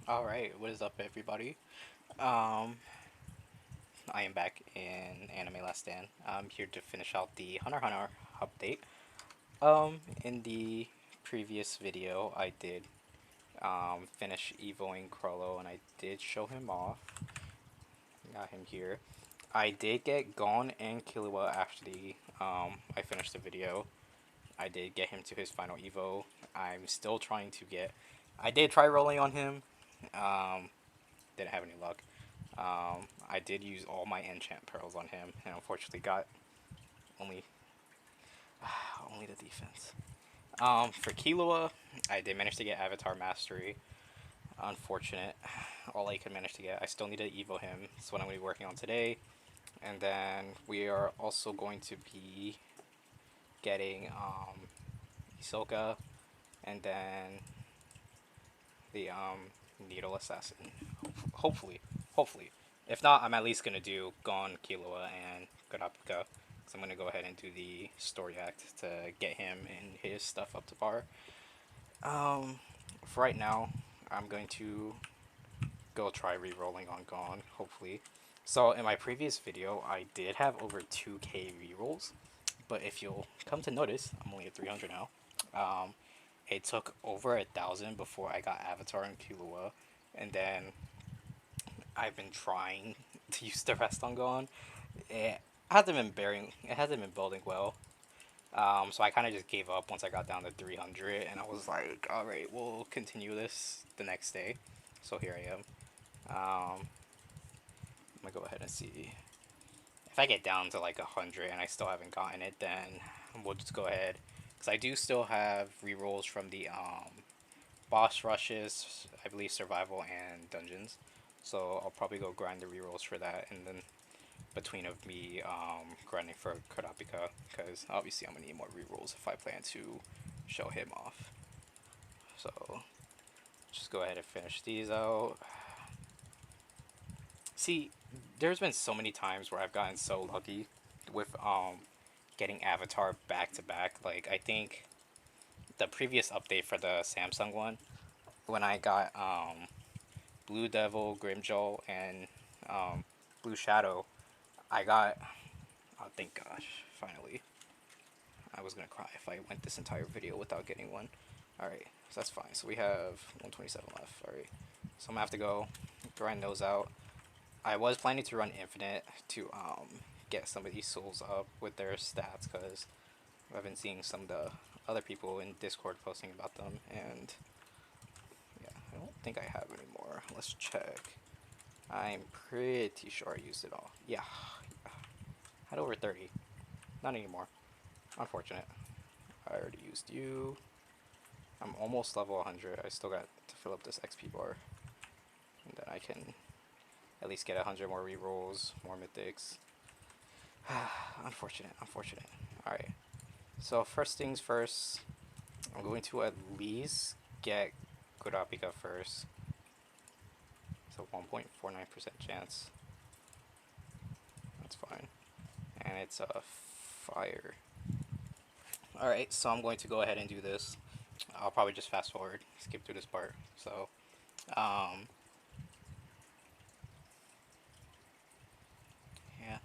Alright, what is up everybody? Um, I am back in Anime Last Stand. I'm here to finish out the Hunter x Hunter update. In the previous video I did finish evoing Crollo and I did show him off. Got him here. I did get Gon and Killua after the I finished the video. I did get him to his final evo. I'm still trying to get I did try rolling on him. Um, didn't have any luck. I did use all my enchant pearls on him, and unfortunately got only only the defense. For Killua, I did manage to get Avatar Mastery. Unfortunate, all I could manage to get. I still need to evo him. That's what I'm going to be working on today. And then we are also going to be getting Hisoka, and then the Needle Assassin. Hopefully, hopefully. If not, I'm at least gonna do Gon, Killua, and Kurapika. So I'm gonna go ahead and do the story act to get him and his stuff up to par. Um, for right now, I'm going to go try re-rolling on Gon, hopefully. So in my previous video, I did have over 2k re-rolls, but if you'll come to notice, I'm only at 300 now. Um, it took over 1,000 before I got Avatar and Killua, and then I've been trying to use the rest on Gon. It hasn't been bearing. It hasn't been building well. So I kind of just gave up once I got down to 300, and I was like, all right, we'll continue this the next day. So here I am. I'm gonna go ahead and see if I get down to like 100 and I still haven't gotten it. Then we'll just go ahead because I do still have rerolls from the boss rushes, I believe survival and dungeons. So I'll probably go grind the rerolls for that, and then between of me grinding for Kurapika, because obviously I'm gonna need more rerolls if I plan to show him off. So just go ahead and finish these out. See, there's been so many times where I've gotten so lucky with getting Avatar back to back. Like I think the previous update for the Samsung one, when I got Blue Devil, Grimjaw, and um, Blue Shadow, I got. Oh, thank gosh! Finally, I was gonna cry if I went this entire video without getting one. All right, so that's fine. So we have 127 left. All right, so I'm gonna have to go grind those out. I was planning to run Infinite to get some of these souls up with their stats because I've been seeing some of the other people in Discord posting about them, and yeah, I don't think I have any more. Let's check. I'm pretty sure I used it all. Yeah, had over 30. Not anymore. Unfortunate. I already used you. I'm almost level 100. I still got to fill up this XP bar, and then I can at least get 100 more rerolls, more mythics. Unfortunate, unfortunate. Alright, so first things first, I'm going to at least get Kurapika first. It's a 1.49% chance. That's fine. And it's a fire. Alright, so I'm going to go ahead and do this. I'll probably just fast forward, skip through this part. So, um, yeah.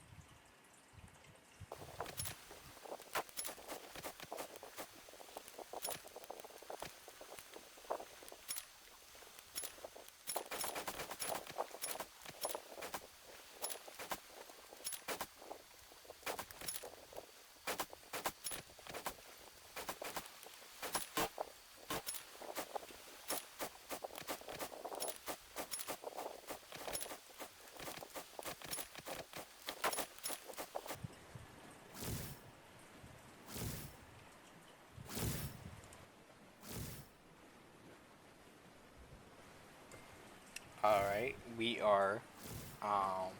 Alright, we are um,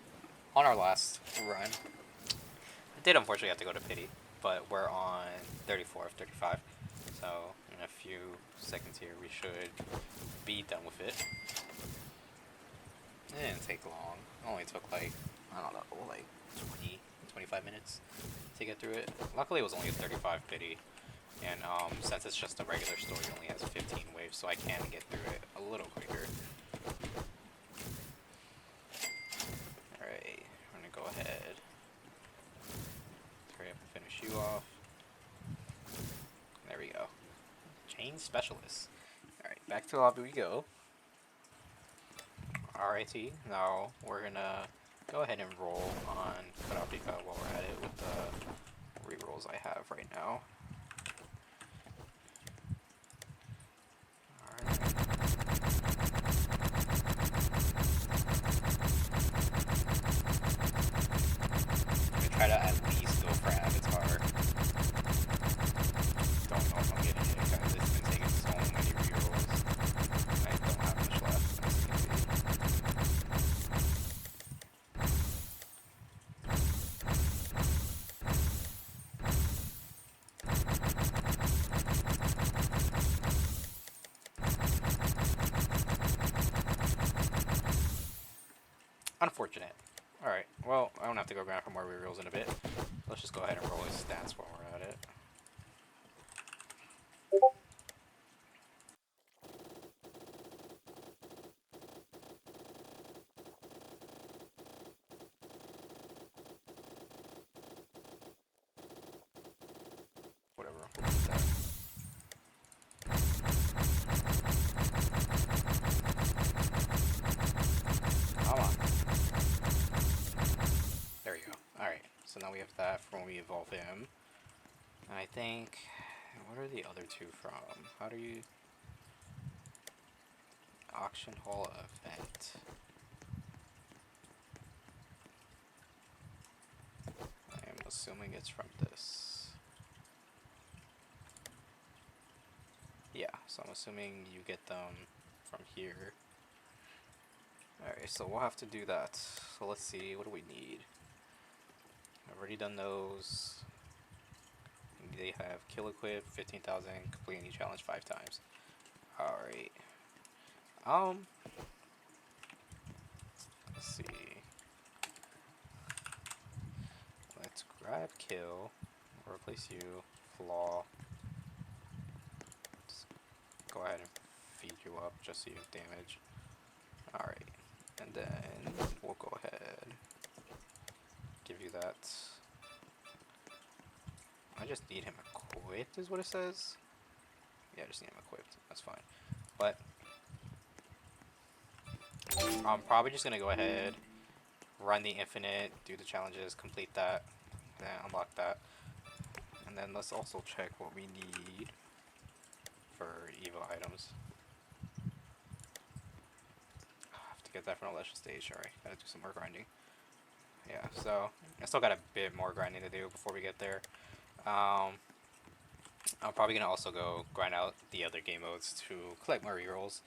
on our last run. I did unfortunately have to go to pity, but we're on 34 of 35. So in a few seconds here, we should be done with it. It didn't take long. It only took like, I don't know, like 20, 25 minutes to get through it. Luckily, it was only a 35 pity. And since it's just a regular story, it only has 15 waves, so I can get through it a little quicker. and specialists. Alright, back to lobby we go. Alrighty, now we're gonna go ahead and roll on Karapika while we're at it with the rerolls I have right now. I try to at least go for Avatar. Don't know if I'm getting it because it's been taking so many rerolls. I don't have much left, as you can see. Unfortunate. Alright, well, I don't have to go grab for more rerolls in a bit. Let's just go ahead and roll his stats while we're at it. Whatever, we'll do that. Come on. There we go. Alright, so now we have that from when we evolve him. And I think... what are the other two from? How do you... Auction Hall event. I am assuming it's from this. Yeah, so I'm assuming you get them from here. Alright, so we'll have to do that. So let's see, what do we need? I've already done those. They have kill equip, 15,000, complete any challenge 5 times. Alright. Let's see. Let's grab kill, replace you, flaw. Just go ahead and feed you up just so you have damage. Alright. And then we'll go ahead, give you that. I just need him equipped is what it says. Yeah, I just need him equipped. That's fine. But I'm probably just gonna go ahead, run the infinite, do the challenges, complete that, then unlock that. And then let's also check what we need for Evo items. Get that from the Lesha stage. Alright, gotta do some more grinding. Yeah, so I still got a bit more grinding to do before we get there. I'm probably gonna also go grind out the other game modes to collect more rerolls,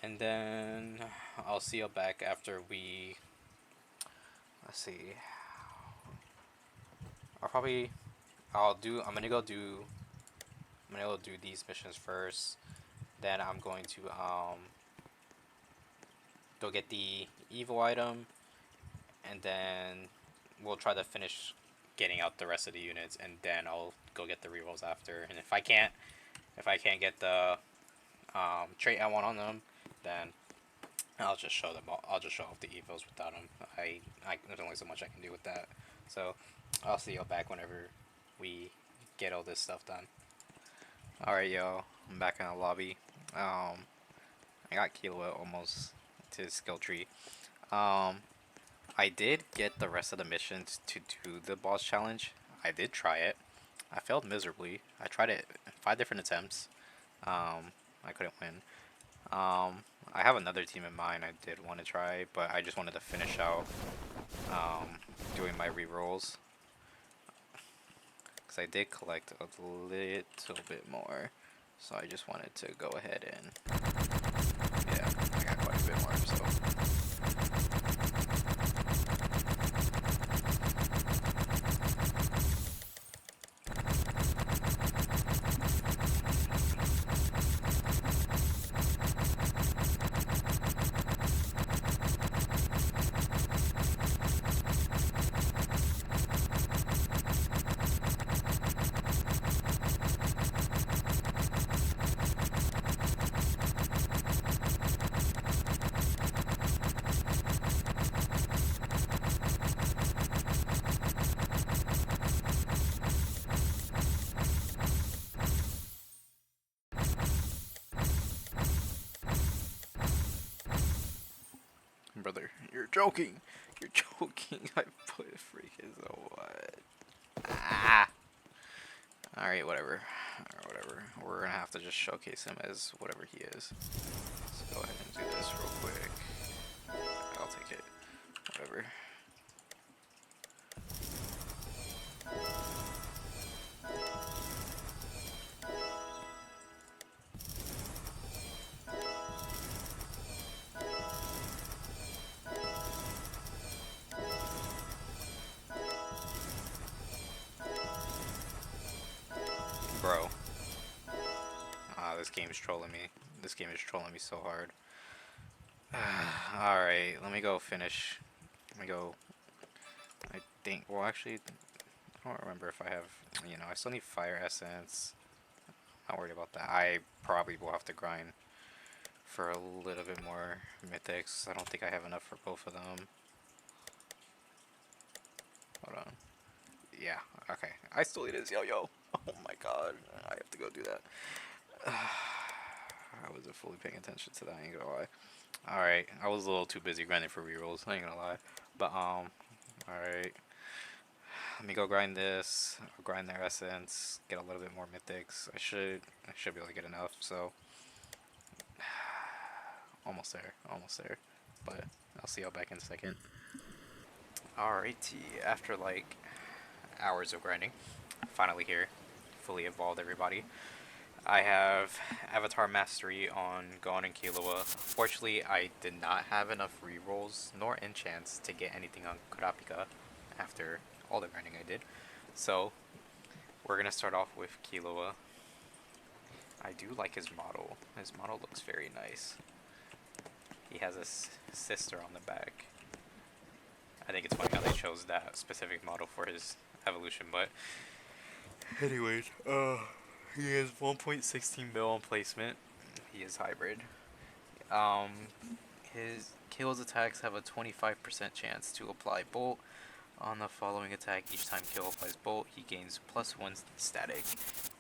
and then I'll see you back after we. Let's see. I'm gonna go do these missions first. Then I'm going to go get the evil item, and then we'll try to finish getting out the rest of the units, and then I'll go get the rerolls after. And if I can't get the trait I want on them, then I'll just show them. I'll just show off the evos without them. There's only so much I can do with that. So I'll see you back whenever we get all this stuff done. Alright, yo, I'm back in the lobby. I got Kilo almost to his skill tree. I did get the rest of the missions to do the boss challenge. I did try it. I failed miserably. I tried it 5 different attempts. I couldn't win. I have another team in mind I did want to try, but I just wanted to finish out doing my rerolls, because I did collect a little bit more. So I just wanted to go ahead and, yeah, I got quite a bit more, so. Brother, you're joking. You're joking. I put a freaking so what? Ah. All right, whatever. Whatever. We're gonna have to just showcase him as whatever he is. Let's go ahead and do this real quick. I'll take it. Whatever. Bro. This game's trolling me. This game is trolling me so hard. Alright, let me go finish. Let me go. I think, well, actually, I don't remember if I have, I still need fire essence. Not worried about that. I probably will have to grind for a little bit more mythics. I don't think I have enough for both of them. Hold on. Yeah, okay. I still need his yo-yo. Oh my god, I have to go do that. I wasn't fully paying attention to that, I ain't gonna lie. Alright, I was a little too busy grinding for rerolls, I ain't gonna lie. But, alright. Let me go grind this. I'll grind their essence, get a little bit more mythics. I should be able to get enough, so. Almost there. But I'll see y'all back in a second. Alrighty, after like hours of grinding, finally here, fully evolved everybody. I have Avatar Mastery on Gon and Killua. Fortunately, I did not have enough rerolls nor enchants to get anything on Kurapika after all the grinding I did. So, we're gonna start off with Killua. I do like his model. His model looks very nice. He has a sister on the back. I think it's funny how they chose that specific model for his evolution, but anyways, he has 1.16 mil on placement. He is hybrid. His Kill's attacks have a 25% chance to apply Bolt. On the following attack, each time Kill applies Bolt, he gains +1 static.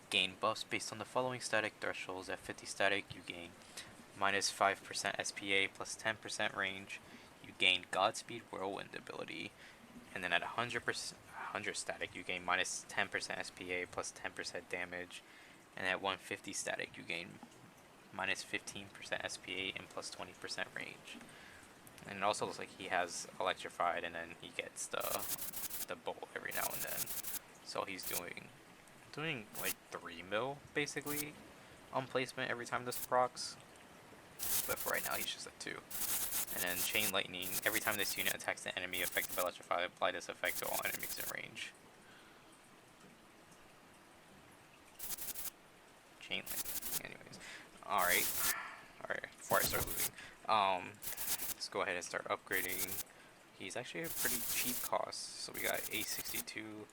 Gain buffs based on the following static thresholds. At 50 static, you gain -5% SPA plus 10% range. You gain Godspeed Whirlwind ability. And then at 100 static, you gain -10% SPA plus 10% damage. And at 150 static, you gain -15% SPA and plus 20% range. And it also looks like he has electrified, and then he gets the bolt every now and then. So he's doing like 3 mil basically on placement every time this procs. But for right now, he's just at 2. And then Chain Lightning, every time this unit attacks the enemy affected by electrified, apply this effect to all enemies in range. Chain Lightning. Anyways. Alright, before I start losing. Let's go ahead and start upgrading. He's actually a pretty cheap cost. So we got A62.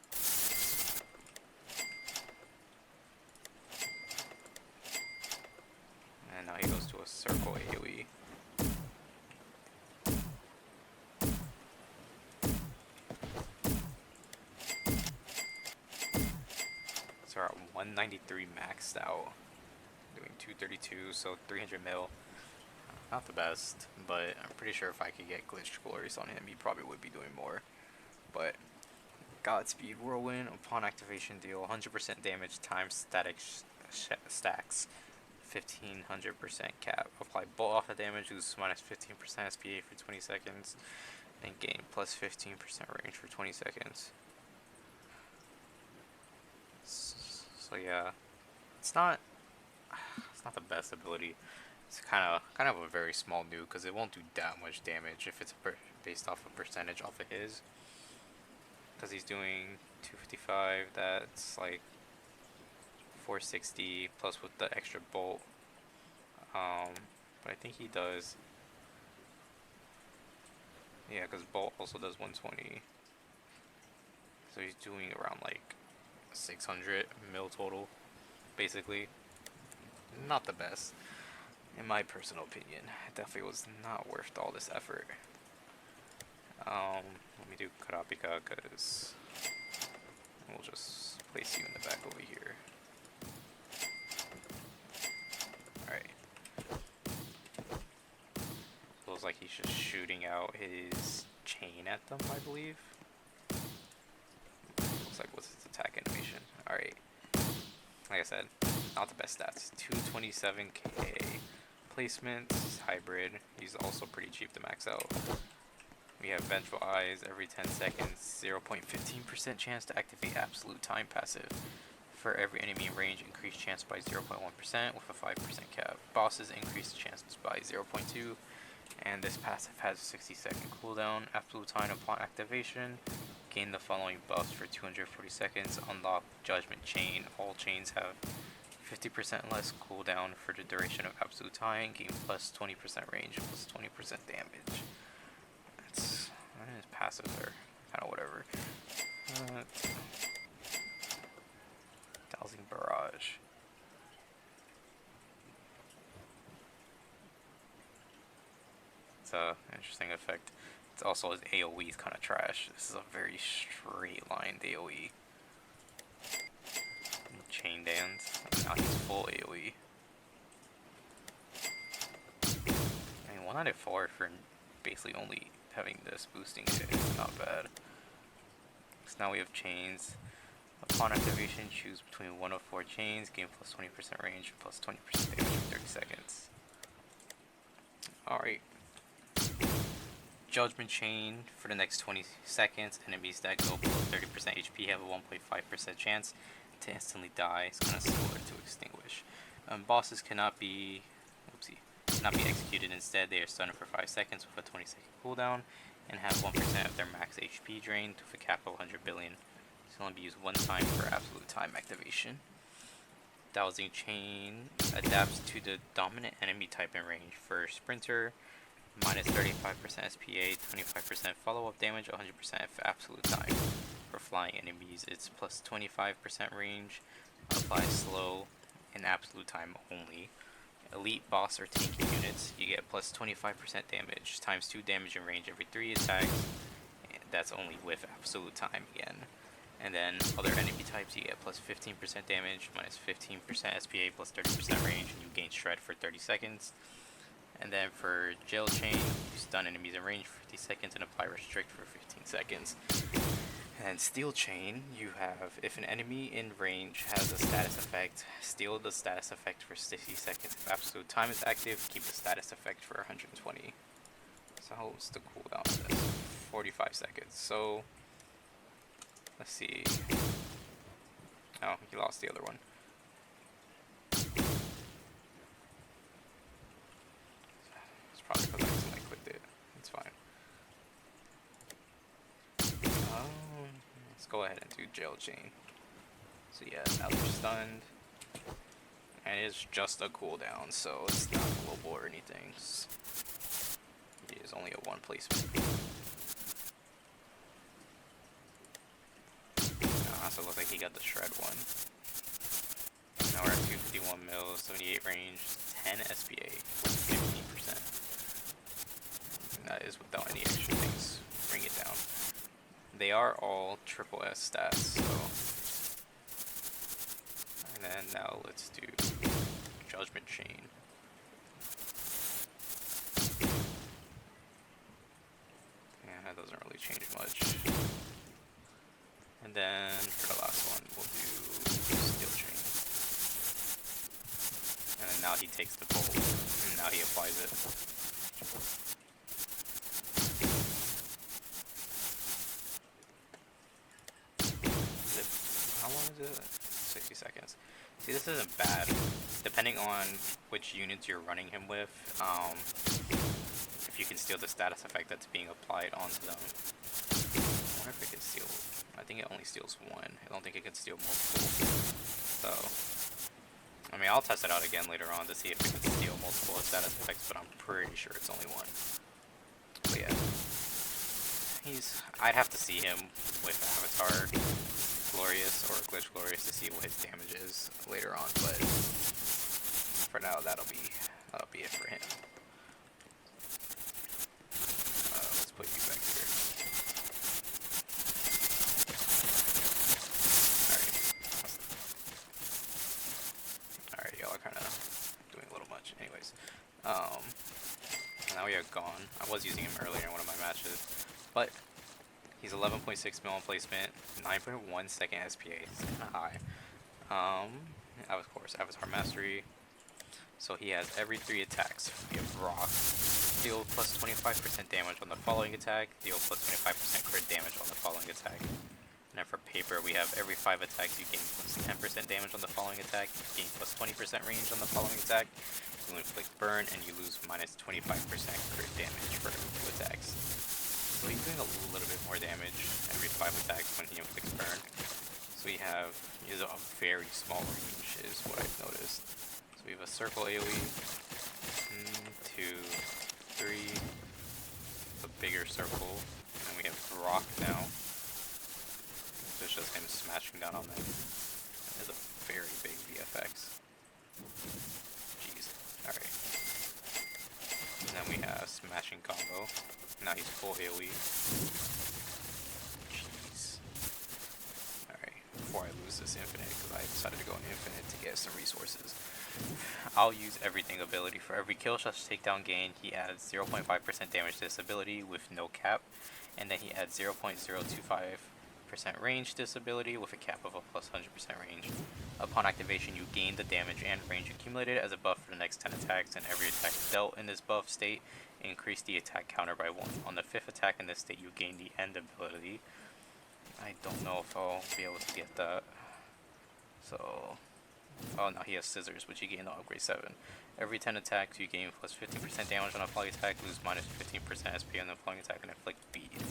And now he goes to a circle AoE. So we're at 193 maxed out. Doing 232, so 300 mil. Not the best, but I'm pretty sure if I could get glitched glories on him, he probably would be doing more. But Godspeed Whirlwind, upon activation, deal 100% damage times static stacks. 1500% cap. Apply bolt off the damage, lose -15% SPA for 20 seconds, and gain +15% range for 20 seconds. So yeah, it's not the best ability. It's kind of a very small nuke because it won't do that much damage if it's based off a percentage off of his. Because he's doing 255, that's like 460 plus with the extra bolt. But I think he does. Yeah, because bolt also does 120. So he's doing around like 600 mil total, basically. Not the best, in my personal opinion. It definitely was not worth all this effort. Let me do Kurapika because we'll just place you in the back over here. Alright. Those like he's just shooting out his chain at them, I believe. Looks like what's his attack animation. Alright. Like I said, not the best stats. 227k placement. He's hybrid. He's also pretty cheap to max out. We have Vengeful Eyes every 10 seconds. 0.15% chance to activate Absolute Time passive. For every enemy in range, increase chance by 0.1% with a 5% cap. Bosses increase the chances by 0.2. And this passive has a 60-second cooldown. Absolute Time upon activation. Gain the following buffs for 240 seconds. Unlock Judgment Chain. All chains have 50% less cooldown for the duration of Absolute Time. Gain plus 20% range, plus 20% damage. His passives are kind of whatever. Dowsing Barrage. It's an interesting effect. It's also his AoE is kind of trash. This is a very straight line AoE. Chain Dance. Now he's full AoE. I mean, 1 out of 4 for basically only having this boosting it is not bad. So now we have chains. Upon activation, choose between 1 of 4 chains, gain plus 20% range, plus 20% damage for 30 seconds. Alright. Judgment Chain for the next 20 seconds. Enemies that go below 30% HP have a 1.5% chance to instantly die. It's kind of similar to Extinguish. Bosses cannot be executed. Instead, they are stunned for 5 seconds with a 20-second cooldown and have 1% of their max HP drained with a cap of 100 billion. This can only be used 1 time for Absolute Time activation. Dowsing Chain adapts to the dominant enemy type in range. For Sprinter, minus 35% SPA, 25% follow-up damage, 100% for Absolute Time. For flying enemies, it's plus 25% range, applies slow, and Absolute Time only. Elite boss or tanky units, you get plus 25% damage, times 2 damage in range every 3 attacks. And that's only with Absolute Time again. And then other enemy types, you get plus 15% damage, minus 15% SPA, plus 30% range, and you gain Shred for 30 seconds. And then for Jail Chain, you stun enemies in range for 50 seconds and apply Restrict for 15 seconds. And Steel Chain, you have, if an enemy in range has a status effect, steal the status effect for 60 seconds. If Absolute Time is active, keep the status effect for 120. So what's the cooldown of this? 45 seconds. So, let's see. Oh, he lost the other one. It's probably because I accidentally clicked it. It's fine. Let's go ahead and do Jail Chain. So yeah, now they're stunned. And it's just a cooldown, so it's not global or anything. It is only a 1 placement. So it looks like he got the Shred one. Now we're at 251 mil, 78 range, 10 SPA, 15%. And that is without any extra things. Bring it down. They are all triple S stats, so. And then now let's do Judgment Chain. Yeah, that doesn't really change much. And then for the last one, we'll do Steel Chain. And then now he takes the bolt, and now he applies it. How long is it? 60 seconds. See, this isn't bad. Depending on which units you're running him with, if you can steal the status effect that's being applied onto them. I wonder if it can steal. I think it only steals 1. I don't think it can steal multiple. So, I mean, I'll test it out again later on to see if it can steal multiple status effects, but I'm pretty sure it's only 1. But yeah, I'd have to see him with Avatar Glorious or Glitch Glorious to see what his damage is later on, but for now that'll be it for him. Let's put you back here. Alright, y'all are kind of doing a little much. Anyways, now Aoya gone. I was using him earlier in one of my matches, but he's 11.6 mil on placement, 9.1 second SPA. It's kind of high. Of course, Avatar Mastery. So he has every 3 attacks. We have Rock. Deal plus 25% damage on the following attack. Deal plus 25% crit damage on the following attack. And then for Paper, we have every 5 attacks you gain plus 10% damage on the following attack. You gain plus 20% range on the following attack. You inflict burn, and you lose minus 25% crit damage for 2 attacks. So he's doing a little bit more damage every 5 attacks when he inflicts burn. So he has a very small range, is what I've noticed. So we have a circle AoE, 2, 3, a bigger circle, and we have Rock now. So it's just him smashing down on them. That is a very big VFX. Jeez. Alright. And then we have smashing combo. Now he's full AoE. Jeez. Alright, before I lose this infinite, because I decided to go on infinite to get some resources. I'll use everything ability. For every kill slash takedown gain, he adds 0.5% damage to this ability with no cap. And then he adds 0.025% range to this ability with a cap of a plus 100% range. Upon activation, you gain the damage and range accumulated as a buff for the next 10 attacks, and every attack dealt in this buff state increase the attack counter by 1. On the 5th attack in this state, you gain the end ability. I don't know if I'll be able to get that. So, oh no, he has Scissors, which you gain on upgrade 7. Every 10 attacks, you gain plus 15% damage on a following attack, lose minus 15% SP on the following attack, and inflict bead.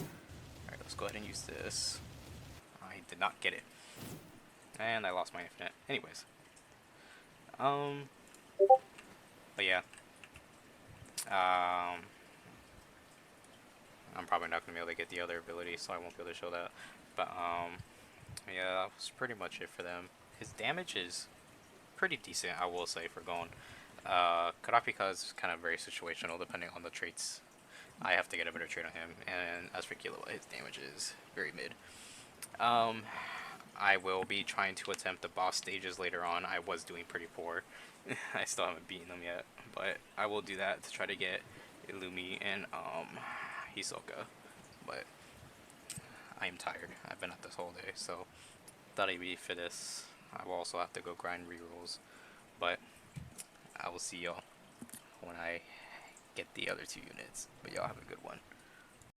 Alright, let's go ahead and use this. I did not get it. And I lost my infinite. Anyways. But yeah. I'm probably not going to be able to get the other ability, so I won't be able to show that. But, yeah, that was pretty much it for them. His damage is pretty decent, I will say, for Gon. Kurapika is kind of very situational, depending on the traits. I have to get a better trait on him, and as for Killua, his damage is very mid. I will be trying to attempt the boss stages later on. I was doing pretty poor. I still haven't beaten them yet, but I will do that to try to get Illumi and Hisoka. But I am tired. I've been at this whole day, so that'll be for this. I will also have to go grind rerolls, but I will see y'all when I get the other 2 units. But y'all have a good one.